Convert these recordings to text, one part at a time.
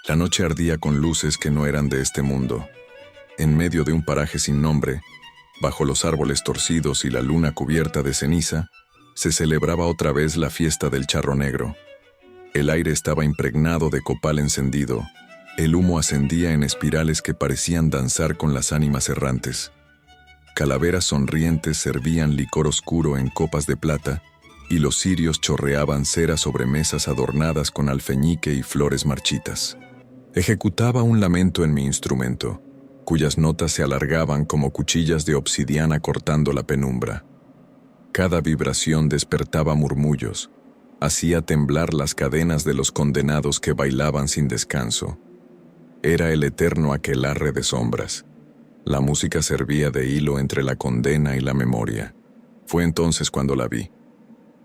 La noche ardía con luces que no eran de este mundo. En medio de un paraje sin nombre, bajo los árboles torcidos y la luna cubierta de ceniza, se celebraba otra vez la fiesta del charro negro. El aire estaba impregnado de copal encendido. El humo ascendía en espirales que parecían danzar con las ánimas errantes. Calaveras sonrientes servían licor oscuro en copas de plata, y los cirios chorreaban cera sobre mesas adornadas con alfeñique y flores marchitas. Ejecutaba un lamento en mi instrumento, cuyas notas se alargaban como cuchillas de obsidiana cortando la penumbra. Cada vibración despertaba murmullos, hacía temblar las cadenas de los condenados que bailaban sin descanso. Era el eterno aquelarre de sombras. La música servía de hilo entre la condena y la memoria. Fue entonces cuando la vi.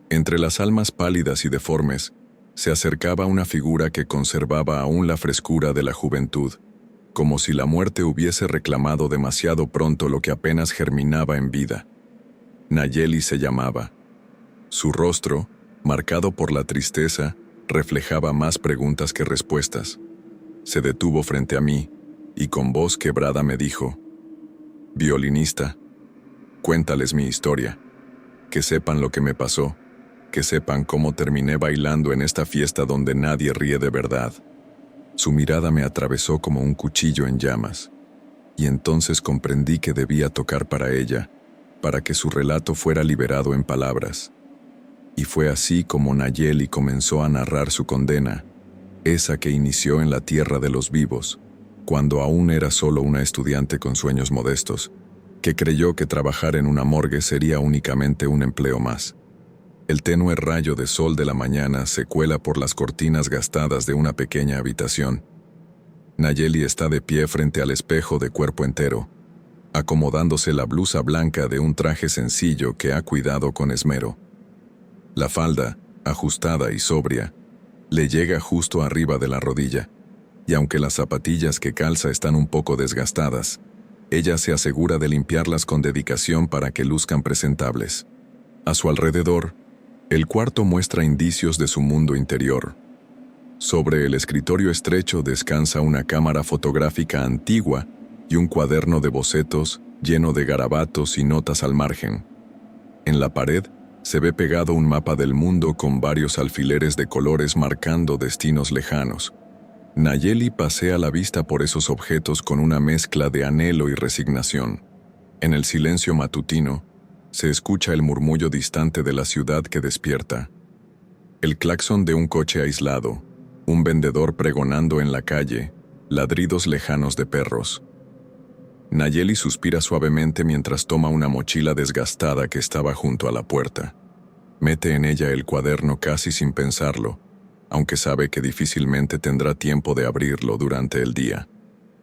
Entre las almas pálidas y deformes, se acercaba una figura que conservaba aún la frescura de la juventud, como si la muerte hubiese reclamado demasiado pronto lo que apenas germinaba en vida. Nayeli se llamaba. Su rostro, marcado por la tristeza, reflejaba más preguntas que respuestas. Se detuvo frente a mí y con voz quebrada me dijo: «Violinista, cuéntales mi historia, que sepan lo que me pasó, que sepan cómo terminé bailando en esta fiesta donde nadie ríe de verdad». Su mirada me atravesó como un cuchillo en llamas, y entonces comprendí que debía tocar para ella, para que su relato fuera liberado en palabras. Y fue así como Nayeli comenzó a narrar su condena, esa que inició en la tierra de los vivos, cuando aún era solo una estudiante con sueños modestos, que creyó que trabajar en una morgue sería únicamente un empleo más. El tenue rayo de sol de la mañana se cuela por las cortinas gastadas de una pequeña habitación. Nayeli está de pie frente al espejo de cuerpo entero, acomodándose la blusa blanca de un traje sencillo que ha cuidado con esmero. La falda, ajustada y sobria, le llega justo arriba de la rodilla, y aunque las zapatillas que calza están un poco desgastadas, ella se asegura de limpiarlas con dedicación para que luzcan presentables. A su alrededor, el cuarto muestra indicios de su mundo interior. Sobre el escritorio estrecho descansa una cámara fotográfica antigua y un cuaderno de bocetos lleno de garabatos y notas al margen. En la pared se ve pegado un mapa del mundo con varios alfileres de colores marcando destinos lejanos. Nayeli pasea la vista por esos objetos con una mezcla de anhelo y resignación. En el silencio matutino, se escucha el murmullo distante de la ciudad que despierta. El claxon de un coche aislado, un vendedor pregonando en la calle, ladridos lejanos de perros. Nayeli suspira suavemente mientras toma una mochila desgastada que estaba junto a la puerta. Mete en ella el cuaderno casi sin pensarlo, aunque sabe que difícilmente tendrá tiempo de abrirlo durante el día.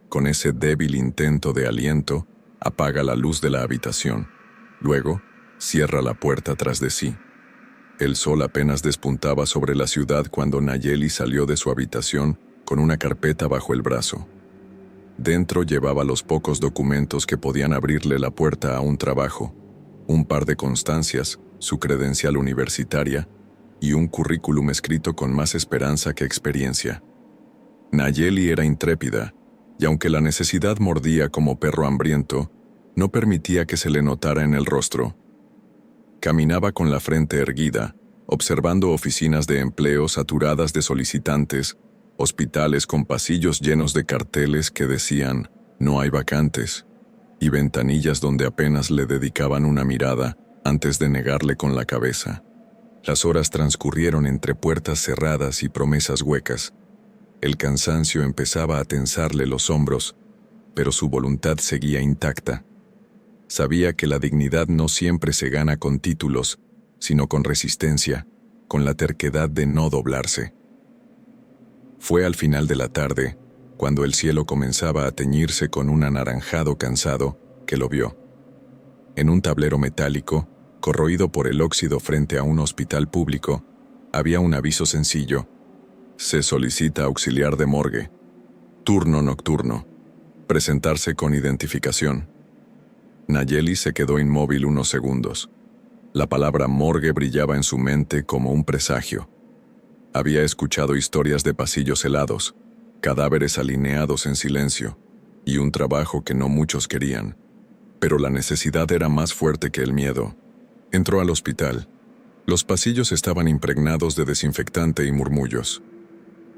Con ese débil intento de aliento, apaga la luz de la habitación. Luego, cierra la puerta tras de sí. El sol apenas despuntaba sobre la ciudad cuando Nayeli salió de su habitación con una carpeta bajo el brazo. Dentro llevaba los pocos documentos que podían abrirle la puerta a un trabajo, un par de constancias, su credencial universitaria y un currículum escrito con más esperanza que experiencia. Nayeli era intrépida, y aunque la necesidad mordía como perro hambriento, no permitía que se le notara en el rostro. Caminaba con la frente erguida, observando oficinas de empleo saturadas de solicitantes, hospitales con pasillos llenos de carteles que decían «No hay vacantes», y ventanillas donde apenas le dedicaban una mirada antes de negarle con la cabeza. Las horas transcurrieron entre puertas cerradas y promesas huecas. El cansancio empezaba a tensarle los hombros, pero su voluntad seguía intacta. Sabía que la dignidad no siempre se gana con títulos, sino con resistencia, con la terquedad de no doblarse. Fue al final de la tarde, cuando el cielo comenzaba a teñirse con un anaranjado cansado, que lo vio. En un tablero metálico, corroído por el óxido frente a un hospital público, había un aviso sencillo: «Se solicita auxiliar de morgue. Turno nocturno. Presentarse con identificación». Nayeli se quedó inmóvil unos segundos. La palabra morgue brillaba en su mente como un presagio. Había escuchado historias de pasillos helados, cadáveres alineados en silencio, y un trabajo que no muchos querían. Pero la necesidad era más fuerte que el miedo. Entró al hospital. Los pasillos estaban impregnados de desinfectante y murmullos.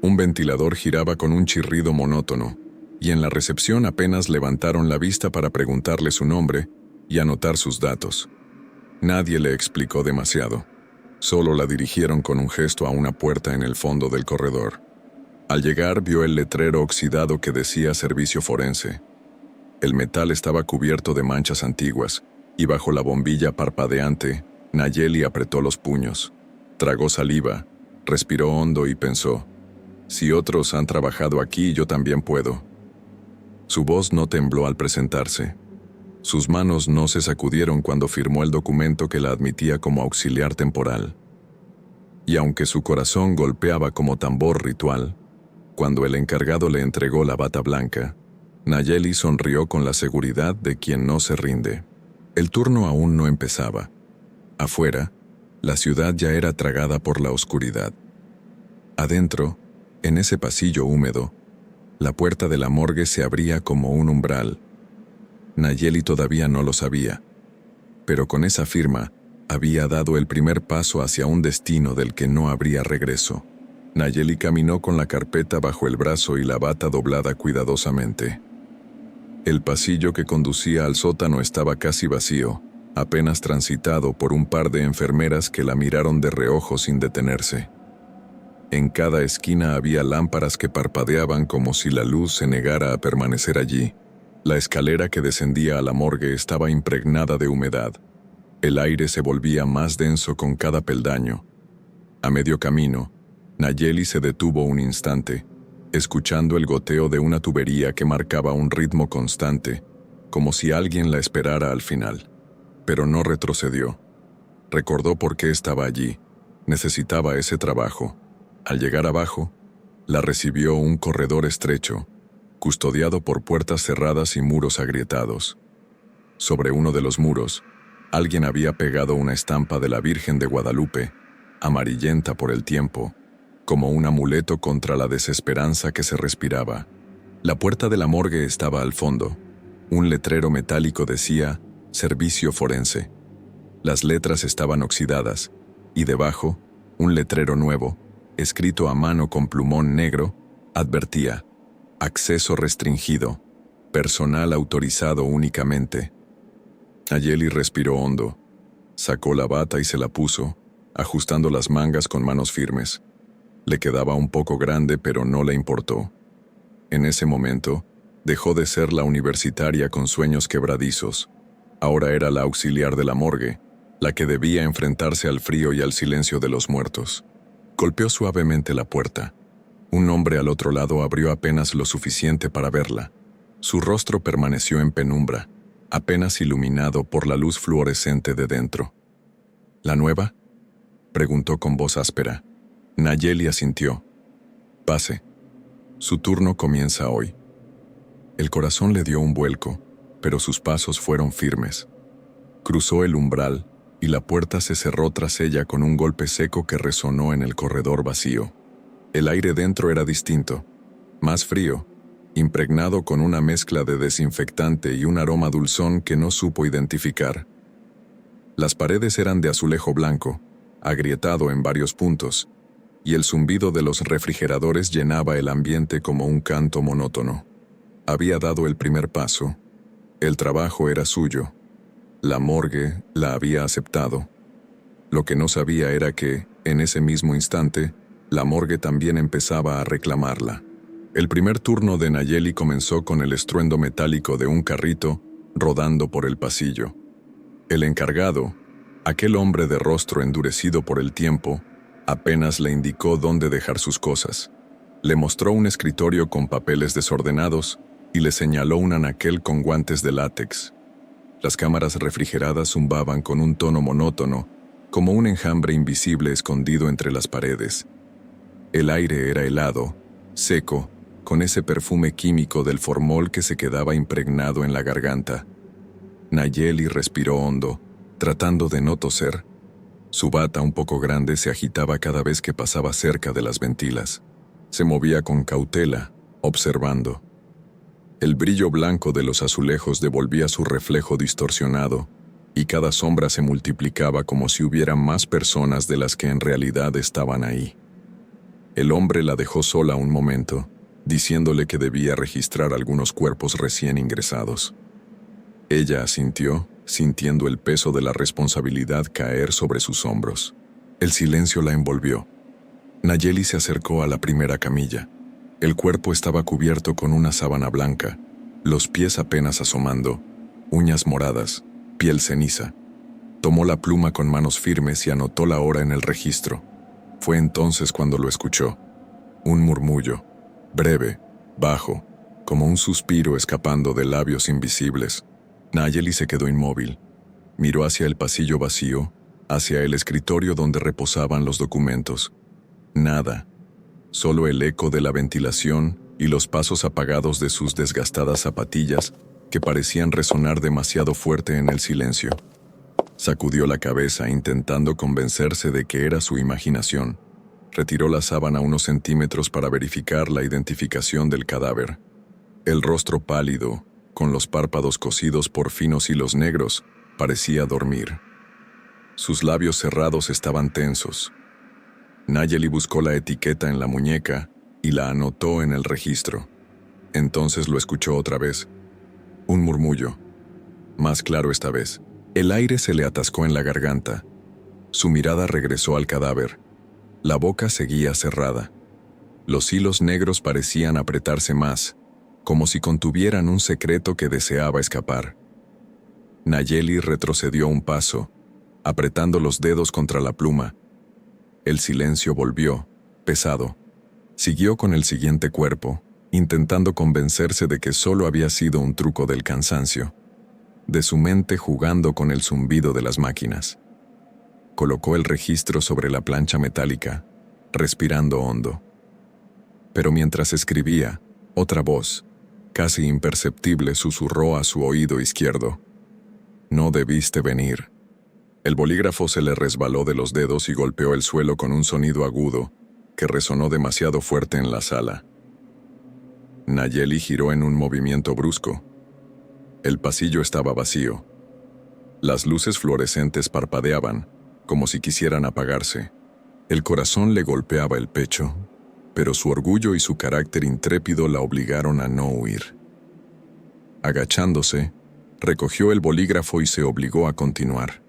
Un ventilador giraba con un chirrido monótono, y en la recepción apenas levantaron la vista para preguntarle su nombre y anotar sus datos. Nadie le explicó demasiado. Solo la dirigieron con un gesto a una puerta en el fondo del corredor. Al llegar vio el letrero oxidado que decía Servicio Forense. El metal estaba cubierto de manchas antiguas, y bajo la bombilla parpadeante, Nayeli apretó los puños. Tragó saliva, respiró hondo y pensó: si otros han trabajado aquí, yo también puedo. Su voz no tembló al presentarse. Sus manos no se sacudieron cuando firmó el documento que la admitía como auxiliar temporal. Y aunque su corazón golpeaba como tambor ritual, cuando el encargado le entregó la bata blanca, Nayeli sonrió con la seguridad de quien no se rinde. El turno aún no empezaba. Afuera, la ciudad ya era tragada por la oscuridad. Adentro, en ese pasillo húmedo, la puerta de la morgue se abría como un umbral. Nayeli todavía no lo sabía, pero con esa firma había dado el primer paso hacia un destino del que no habría regreso. Nayeli caminó con la carpeta bajo el brazo y la bata doblada cuidadosamente. El pasillo que conducía al sótano estaba casi vacío, apenas transitado por un par de enfermeras que la miraron de reojo sin detenerse. En cada esquina había lámparas que parpadeaban como si la luz se negara a permanecer allí. La escalera que descendía a la morgue estaba impregnada de humedad. El aire se volvía más denso con cada peldaño. A medio camino, Nayeli se detuvo un instante, escuchando el goteo de una tubería que marcaba un ritmo constante, como si alguien la esperara al final. Pero no retrocedió. Recordó por qué estaba allí. Necesitaba ese trabajo. Al llegar abajo, la recibió un corredor estrecho, custodiado por puertas cerradas y muros agrietados. Sobre uno de los muros, alguien había pegado una estampa de la Virgen de Guadalupe, amarillenta por el tiempo, como un amuleto contra la desesperanza que se respiraba. La puerta de la morgue estaba al fondo. Un letrero metálico decía Servicio Forense. Las letras estaban oxidadas, y debajo, un letrero nuevo, escrito a mano con plumón negro, advertía: acceso restringido, personal autorizado únicamente. Nayeli respiró hondo, sacó la bata y se la puso, ajustando las mangas con manos firmes. Le quedaba un poco grande, pero no le importó. En ese momento, dejó de ser la universitaria con sueños quebradizos. Ahora era la auxiliar de la morgue, la que debía enfrentarse al frío y al silencio de los muertos. Golpeó suavemente la puerta. Un hombre al otro lado abrió apenas lo suficiente para verla. Su rostro permaneció en penumbra, apenas iluminado por la luz fluorescente de dentro. ¿La nueva?, preguntó con voz áspera. Nayeli asintió. Pase. Su turno comienza hoy. El corazón le dio un vuelco, pero sus pasos fueron firmes. Cruzó el umbral y la puerta se cerró tras ella con un golpe seco que resonó en el corredor vacío. El aire dentro era distinto, más frío, impregnado con una mezcla de desinfectante y un aroma dulzón que no supo identificar. Las paredes eran de azulejo blanco, agrietado en varios puntos, y el zumbido de los refrigeradores llenaba el ambiente como un canto monótono. Había dado el primer paso. El trabajo era suyo. La morgue la había aceptado. Lo que no sabía era que, en ese mismo instante, la morgue también empezaba a reclamarla. El primer turno de Nayeli comenzó con el estruendo metálico de un carrito rodando por el pasillo. El encargado, aquel hombre de rostro endurecido por el tiempo, apenas le indicó dónde dejar sus cosas. Le mostró un escritorio con papeles desordenados y le señaló un anaquel con guantes de látex. Las cámaras refrigeradas zumbaban con un tono monótono, como un enjambre invisible escondido entre las paredes. El aire era helado, seco, con ese perfume químico del formol que se quedaba impregnado en la garganta. Nayeli respiró hondo, tratando de no toser. Su bata un poco grande se agitaba cada vez que pasaba cerca de las ventilas. Se movía con cautela, observando. El brillo blanco de los azulejos devolvía su reflejo distorsionado, y cada sombra se multiplicaba como si hubiera más personas de las que en realidad estaban ahí. El hombre la dejó sola un momento, diciéndole que debía registrar algunos cuerpos recién ingresados. Ella asintió, sintiendo el peso de la responsabilidad caer sobre sus hombros. El silencio la envolvió. Nayeli se acercó a la primera camilla. El cuerpo estaba cubierto con una sábana blanca, los pies apenas asomando, uñas moradas, piel ceniza. Tomó la pluma con manos firmes y anotó la hora en el registro. Fue entonces cuando lo escuchó. Un murmullo, breve, bajo, como un suspiro escapando de labios invisibles. Nayeli se quedó inmóvil. Miró hacia el pasillo vacío, hacia el escritorio donde reposaban los documentos. Nada. Solo el eco de la ventilación y los pasos apagados de sus desgastadas zapatillas que parecían resonar demasiado fuerte en el silencio. Sacudió la cabeza intentando convencerse de que era su imaginación. Retiró la sábana unos centímetros para verificar la identificación del cadáver. El rostro pálido, con los párpados cosidos por finos hilos negros, parecía dormir. Sus labios cerrados estaban tensos. Nayeli buscó la etiqueta en la muñeca y la anotó en el registro. Entonces lo escuchó otra vez. Un murmullo. Más claro esta vez. El aire se le atascó en la garganta. Su mirada regresó al cadáver. La boca seguía cerrada. Los hilos negros parecían apretarse más, como si contuvieran un secreto que deseaba escapar. Nayeli retrocedió un paso, apretando los dedos contra la pluma. El silencio volvió, pesado. Siguió con el siguiente cuerpo, intentando convencerse de que solo había sido un truco del cansancio, de su mente jugando con el zumbido de las máquinas. Colocó el registro sobre la plancha metálica, respirando hondo. Pero mientras escribía, otra voz, casi imperceptible, susurró a su oído izquierdo. No debiste venir. El bolígrafo se le resbaló de los dedos y golpeó el suelo con un sonido agudo que resonó demasiado fuerte en la sala. Nayeli giró en un movimiento brusco. El pasillo estaba vacío. Las luces fluorescentes parpadeaban, como si quisieran apagarse. El corazón le golpeaba el pecho, pero su orgullo y su carácter intrépido la obligaron a no huir. Agachándose, recogió el bolígrafo y se obligó a continuar.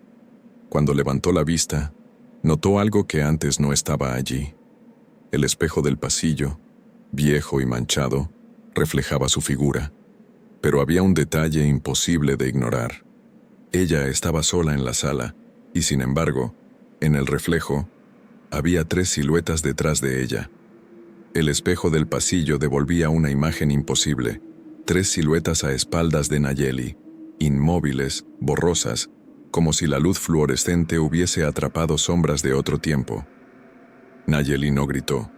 Cuando levantó la vista, notó algo que antes no estaba allí. El espejo del pasillo, viejo y manchado, reflejaba su figura, pero había un detalle imposible de ignorar. Ella estaba sola en la sala, y sin embargo, en el reflejo, había 3 siluetas detrás de ella. El espejo del pasillo devolvía una imagen imposible, 3 siluetas a espaldas de Nayeli, inmóviles, borrosas, como si la luz fluorescente hubiese atrapado sombras de otro tiempo. Nayeli no gritó.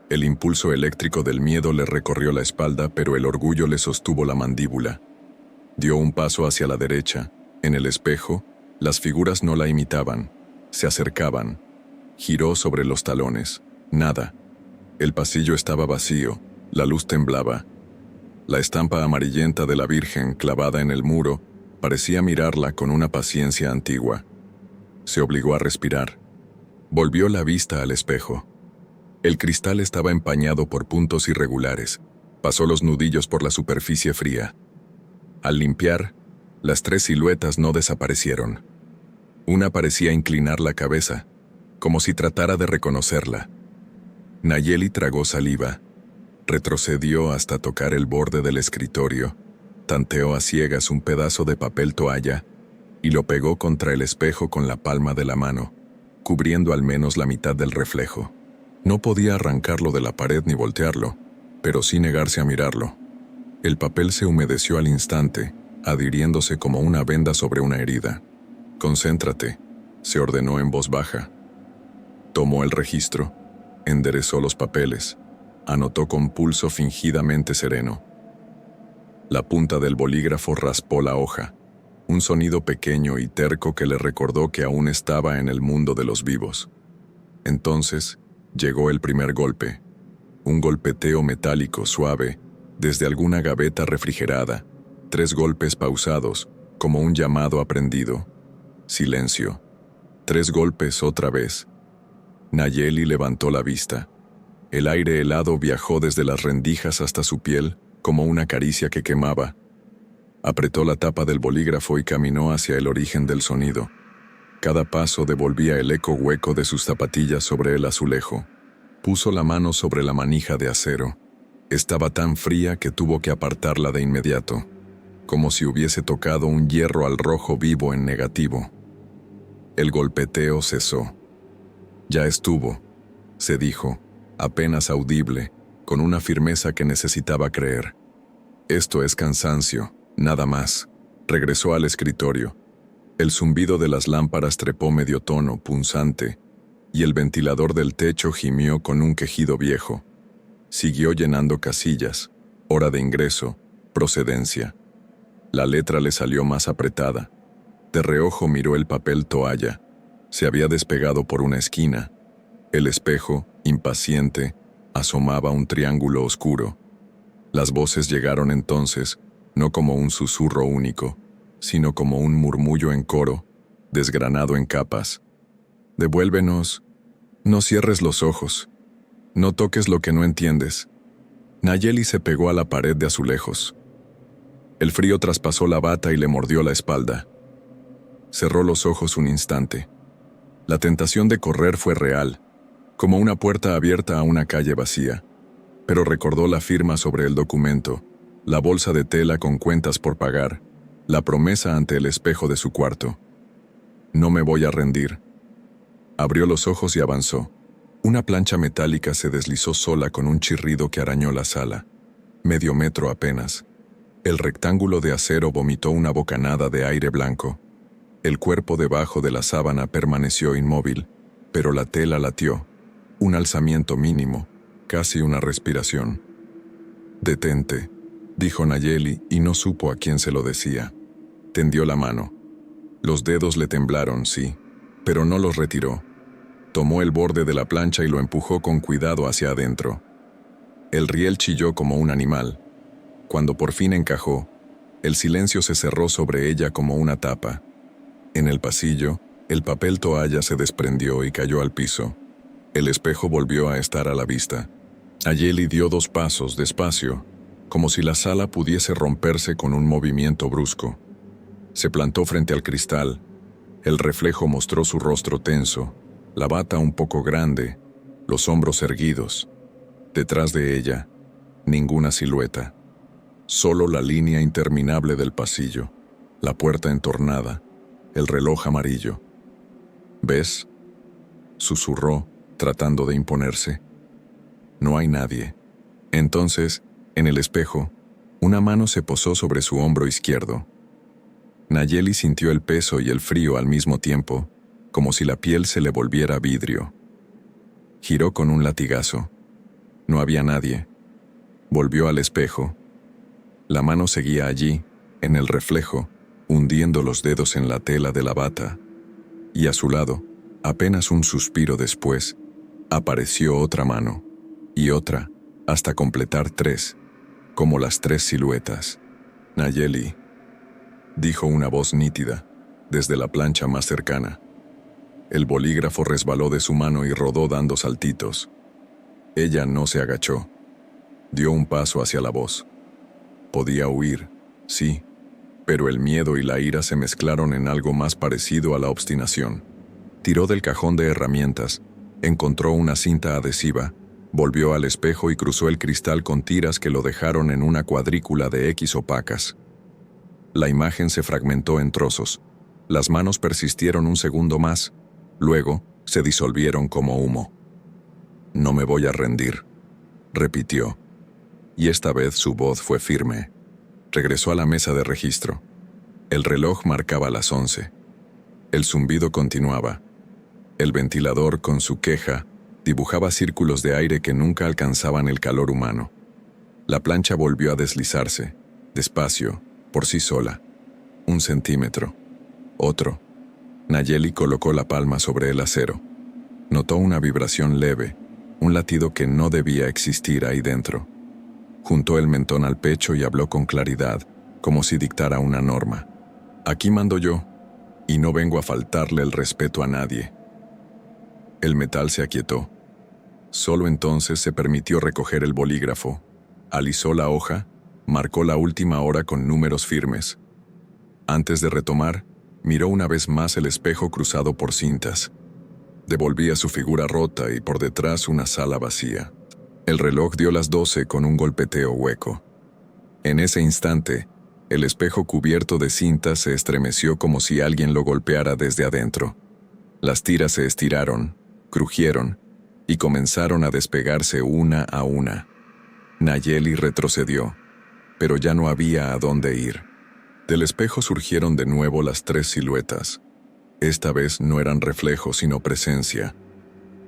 El impulso eléctrico del miedo le recorrió la espalda, pero el orgullo le sostuvo la mandíbula. Dio un paso hacia la derecha. En el espejo, las figuras no la imitaban, se acercaban. Giró sobre los talones. Nada. El pasillo estaba vacío, la luz temblaba. La estampa amarillenta de la Virgen clavada en el muro parecía mirarla con una paciencia antigua. Se obligó a respirar. Volvió la vista al espejo. El cristal estaba empañado por puntos irregulares. Pasó los nudillos por la superficie fría. Al limpiar, las 3 siluetas no desaparecieron. Una parecía inclinar la cabeza, como si tratara de reconocerla. Nayeli tragó saliva. Retrocedió hasta tocar el borde del escritorio. Tanteó a ciegas un pedazo de papel toalla y lo pegó contra el espejo con la palma de la mano, cubriendo al menos la mitad del reflejo. No podía arrancarlo de la pared ni voltearlo, pero sí negarse a mirarlo. El papel se humedeció al instante, adhiriéndose como una venda sobre una herida. «Concéntrate», se ordenó en voz baja. Tomó el registro, enderezó los papeles, anotó con pulso fingidamente sereno. La punta del bolígrafo raspó la hoja, un sonido pequeño y terco que le recordó que aún estaba en el mundo de los vivos. Entonces, llegó el primer golpe. Un golpeteo metálico suave, desde alguna gaveta refrigerada. 3 golpes pausados, como un llamado aprendido. Silencio. 3 golpes otra vez. Nayeli levantó la vista. El aire helado viajó desde las rendijas hasta su piel, como una caricia que quemaba. Apretó la tapa del bolígrafo y caminó hacia el origen del sonido. Cada paso devolvía el eco hueco de sus zapatillas sobre el azulejo. Puso la mano sobre la manija de acero. Estaba tan fría que tuvo que apartarla de inmediato, como si hubiese tocado un hierro al rojo vivo en negativo. El golpeteo cesó. Ya estuvo, se dijo, apenas audible, con una firmeza que necesitaba creer. Esto es cansancio, nada más. Regresó al escritorio. El zumbido de las lámparas trepó medio tono, punzante, y el ventilador del techo gimió con un quejido viejo. Siguió llenando casillas, hora de ingreso, procedencia. La letra le salió más apretada. De reojo miró el papel toalla. Se había despegado por una esquina. El espejo, impaciente, asomaba un triángulo oscuro. Las voces llegaron entonces, no como un susurro único, sino como un murmullo en coro, desgranado en capas. Devuélvenos. No cierres los ojos. No toques lo que no entiendes. Nayeli se pegó a la pared de azulejos. El frío traspasó la bata y le mordió la espalda. Cerró los ojos un instante. La tentación de correr fue real, como una puerta abierta a una calle vacía, pero recordó la firma sobre el documento, la bolsa de tela con cuentas por pagar, la promesa ante el espejo de su cuarto. No me voy a rendir. Abrió los ojos y avanzó. Una plancha metálica se deslizó sola con un chirrido que arañó la sala. Medio metro apenas. El rectángulo de acero vomitó una bocanada de aire blanco. El cuerpo debajo de la sábana permaneció inmóvil, pero la tela latió. Un alzamiento mínimo, casi una respiración. «Detente», dijo Nayeli y no supo a quién se lo decía. Tendió la mano. Los dedos le temblaron, sí, pero no los retiró. Tomó el borde de la plancha y lo empujó con cuidado hacia adentro. El riel chilló como un animal. Cuando por fin encajó, el silencio se cerró sobre ella como una tapa. En el pasillo, el papel toalla se desprendió y cayó al piso. El espejo volvió a estar a la vista. Nayeli dio 2 pasos, despacio, como si la sala pudiese romperse con un movimiento brusco. Se plantó frente al cristal. El reflejo mostró su rostro tenso, la bata un poco grande, los hombros erguidos. Detrás de ella, ninguna silueta. Solo la línea interminable del pasillo, la puerta entornada, el reloj amarillo. «¿Ves?», susurró, tratando de imponerse. «No hay nadie». Entonces, en el espejo, una mano se posó sobre su hombro izquierdo. Nayeli sintió el peso y el frío al mismo tiempo, como si la piel se le volviera vidrio. Giró con un latigazo. No había nadie. Volvió al espejo. La mano seguía allí, en el reflejo, hundiendo los dedos en la tela de la bata. Y a su lado, apenas un suspiro después, apareció otra mano, y otra, hasta completar 3, como las 3 siluetas. «Nayeli», dijo una voz nítida, desde la plancha más cercana. El bolígrafo resbaló de su mano y rodó dando saltitos. Ella no se agachó. Dio un paso hacia la voz. Podía huir, sí, pero el miedo y la ira se mezclaron en algo más parecido a la obstinación. Tiró del cajón de herramientas, encontró una cinta adhesiva, volvió al espejo y cruzó el cristal con tiras que lo dejaron en una cuadrícula de X opacas. La imagen se fragmentó en trozos. Las manos persistieron un segundo más, luego se disolvieron como humo. «No me voy a rendir», repitió, y esta vez su voz fue firme. Regresó a la mesa de registro. El reloj marcaba las 11. El zumbido continuaba. El ventilador, con su queja, dibujaba círculos de aire que nunca alcanzaban el calor humano. La plancha volvió a deslizarse, despacio, por sí sola. 1 centímetro. Otro. Nayeli colocó la palma sobre el acero. Notó una vibración leve, un latido que no debía existir ahí dentro. Juntó el mentón al pecho y habló con claridad, como si dictara una norma. Aquí mando yo, y no vengo a faltarle el respeto a nadie. El metal se aquietó. Solo entonces se permitió recoger el bolígrafo, alisó la hoja, marcó la última hora con números firmes. Antes de retomar, miró una vez más el espejo cruzado por cintas. Devolvía su figura rota y por detrás una sala vacía. El reloj dio las 12 con un golpeteo hueco. En ese instante, el espejo cubierto de cintas se estremeció como si alguien lo golpeara desde adentro. Las tiras se estiraron, crujieron y comenzaron a despegarse una a una. Nayeli retrocedió, pero ya no había a dónde ir. Del espejo surgieron de nuevo las 3 siluetas. Esta vez no eran reflejos sino presencia.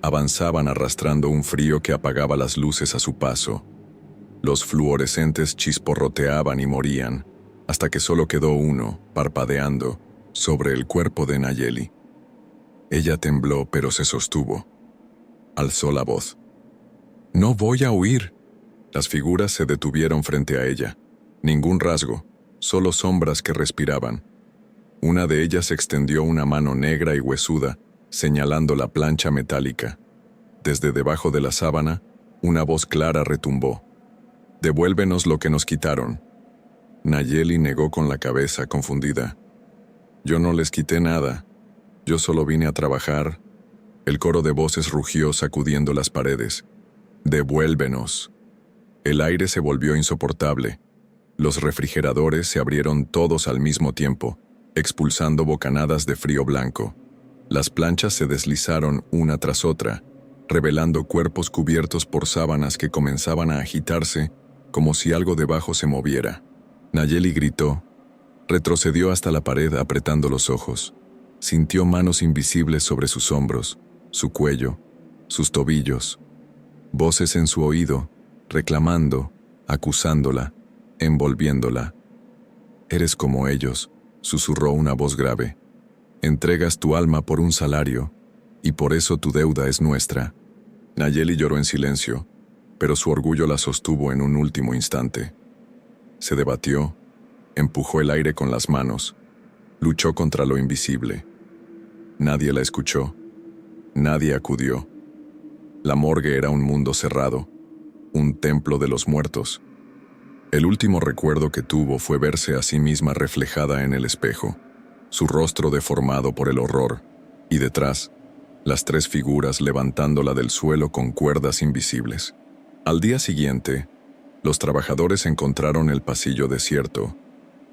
Avanzaban arrastrando un frío que apagaba las luces a su paso. Los fluorescentes chisporroteaban y morían, hasta que solo quedó uno, parpadeando, sobre el cuerpo de Nayeli. Ella tembló, pero se sostuvo. Alzó la voz. «No voy a huir». Las figuras se detuvieron frente a ella. Ningún rasgo, solo sombras que respiraban. Una de ellas extendió una mano negra y huesuda, señalando la plancha metálica. Desde debajo de la sábana, una voz clara retumbó. «Devuélvenos lo que nos quitaron». Nayeli negó con la cabeza, confundida. «Yo no les quité nada. Yo solo vine a trabajar». El coro de voces rugió sacudiendo las paredes. «Devuélvenos». El aire se volvió insoportable. Los refrigeradores se abrieron todos al mismo tiempo, expulsando bocanadas de frío blanco. Las planchas se deslizaron una tras otra, revelando cuerpos cubiertos por sábanas que comenzaban a agitarse como si algo debajo se moviera. Nayeli gritó. Retrocedió hasta la pared apretando los ojos. Sintió manos invisibles sobre sus hombros, su cuello, sus tobillos. Voces en su oído, reclamando, acusándola, envolviéndola. «Eres como ellos», susurró una voz grave. «Entregas tu alma por un salario, y por eso tu deuda es nuestra». Nayeli lloró en silencio, pero su orgullo la sostuvo en un último instante. Se debatió, empujó el aire con las manos, luchó contra lo invisible. Nadie la escuchó, nadie acudió. La morgue era un mundo cerrado, un templo de los muertos. El último recuerdo que tuvo fue verse a sí misma reflejada en el espejo, su rostro deformado por el horror, y detrás, las 3 figuras levantándola del suelo con cuerdas invisibles. Al día siguiente, los trabajadores encontraron el pasillo desierto,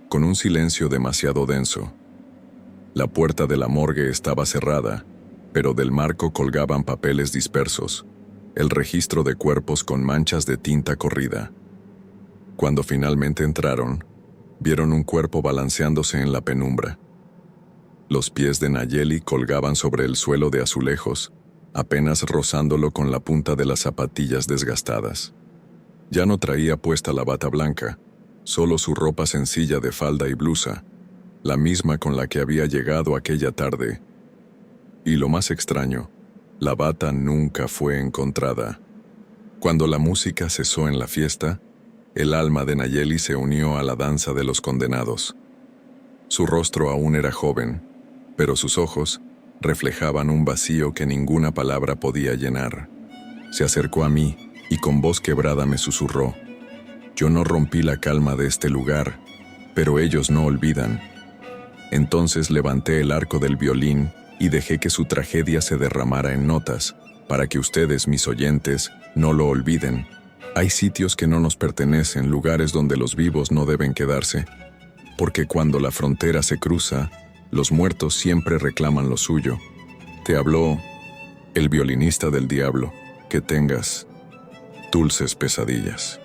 con un silencio demasiado denso. La puerta de la morgue estaba cerrada, pero del marco colgaban papeles dispersos, el registro de cuerpos con manchas de tinta corrida. Cuando finalmente entraron, vieron un cuerpo balanceándose en la penumbra. Los pies de Nayeli colgaban sobre el suelo de azulejos, apenas rozándolo con la punta de las zapatillas desgastadas. Ya no traía puesta la bata blanca, solo su ropa sencilla de falda y blusa, la misma con la que había llegado aquella tarde. Y lo más extraño, la bata nunca fue encontrada. Cuando la música cesó en la fiesta, el alma de Nayeli se unió a la danza de los condenados. Su rostro aún era joven, pero sus ojos reflejaban un vacío que ninguna palabra podía llenar. Se acercó a mí y con voz quebrada me susurró. Yo no rompí la calma de este lugar, pero ellos no olvidan. Entonces levanté el arco del violín y dejé que su tragedia se derramara en notas, para que ustedes, mis oyentes, no lo olviden. Hay sitios que no nos pertenecen, lugares donde los vivos no deben quedarse, porque cuando la frontera se cruza, los muertos siempre reclaman lo suyo. Te habló el violinista del diablo. Que tengas dulces pesadillas.